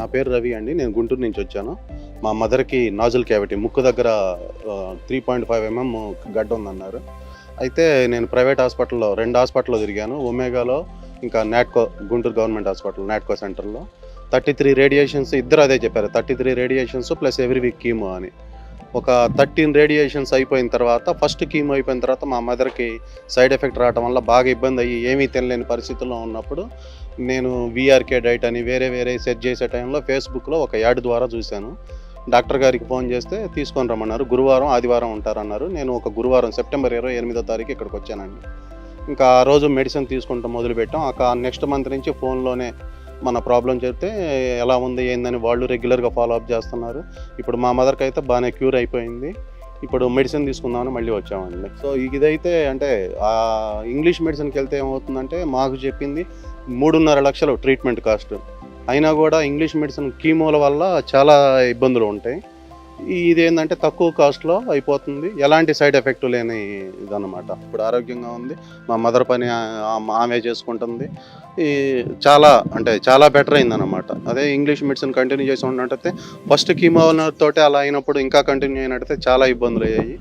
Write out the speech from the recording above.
నా పేరు రవి అండి. నేను గుంటూరు నుంచి వచ్చాను. మా మదర్‌కి నాజిల్ క్యావిటీ ముక్కు దగ్గర 3.5 గడ్డ ఉందన్నారు. అయితే నేను ప్రైవేట్ హాస్పిటల్‌లో 2 హాస్పిటల్‌లో తిరిగాను. ఒమేగాలో, ఇంకా నాట్కో గుంటూరు గవర్నమెంట్ హాస్పిటల్ నాట్కో సెంటర్‌లో. 33 రేడియేషన్స్ ఇద్దరు అదే చెప్పారు. 33 radiations plus every week chemo అని. ఒక 13 రేడియేషన్స్ అయిపోయిన తర్వాత ఫస్ట్ కీమో అయిపోయిన తర్వాత మా మదర్‌కి సైడ్ ఎఫెక్ట్ రావటం వల్ల బాగా ఇబ్బంది అయ్యి ఏమీ తినలేని పరిస్థితుల్లో ఉన్నప్పుడు నేను వీఆర్‌కే డైట్ అని వేరే సెర్చ్ చేసే టైంలో ఫేస్‌బుక్‌లో ఒక యాడ్ ద్వారా చూశాను. డాక్టర్ గారికి ఫోన్ చేస్తే తీసుకొని రమ్మన్నారు. గురువారం, ఆదివారం ఉంటారన్నారు. నేను ఒక గురువారం సెప్టెంబర్ 28వ తారీఖు ఇక్కడికి వచ్చానండి. ఇంకా ఆ రోజు మెడిసిన్ తీసుకుంటాం మొదలుపెట్టాం. నెక్స్ట్ మంత్ నుంచి ఫోన్‌లోనే మన ప్రాబ్లమ్ చెప్తే ఎలా ఉంది ఏందని వాళ్ళు రెగ్యులర్‌గా ఫాలో అప్ చేస్తున్నారు. ఇప్పుడు మా మదర్‌కి అయితే బాగానే క్యూర్ అయిపోయింది. ఇప్పుడు మెడిసిన్ తీసుకుందామని మళ్ళీ వచ్చామండి. సో ఇదైతే అంటే ఇంగ్లీష్ మెడిసిన్‌కి వెళ్తే ఏమవుతుందంటే మాకు చెప్పింది 3.5 లక్షలు ట్రీట్మెంట్ కాస్ట్. అయినా కూడా ఇంగ్లీష్ మెడిసిన్ కీమోల వల్ల చాలా ఇబ్బందులు ఉంటాయి. ఇదేంటంటే తక్కువ కాస్ట్‌లో అయిపోతుంది. ఎలాంటి సైడ్ ఎఫెక్ట్ లేని ఇదన్నమాట. ఇప్పుడు ఆరోగ్యంగా ఉంది. మా మదర్ పని ఆమె చేసుకుంటుంది. ఈ చాలా బెటర్ అయిందన్నమాట. అదే ఇంగ్లీష్ మెడిసిన్ కంటిన్యూ చేసి ఉన్నట్టయితే ఫస్ట్ కీమోలతోటి అలా అయినప్పుడు ఇంకా కంటిన్యూ అయినట్టయితే చాలా ఇబ్బందులయ్యాయి.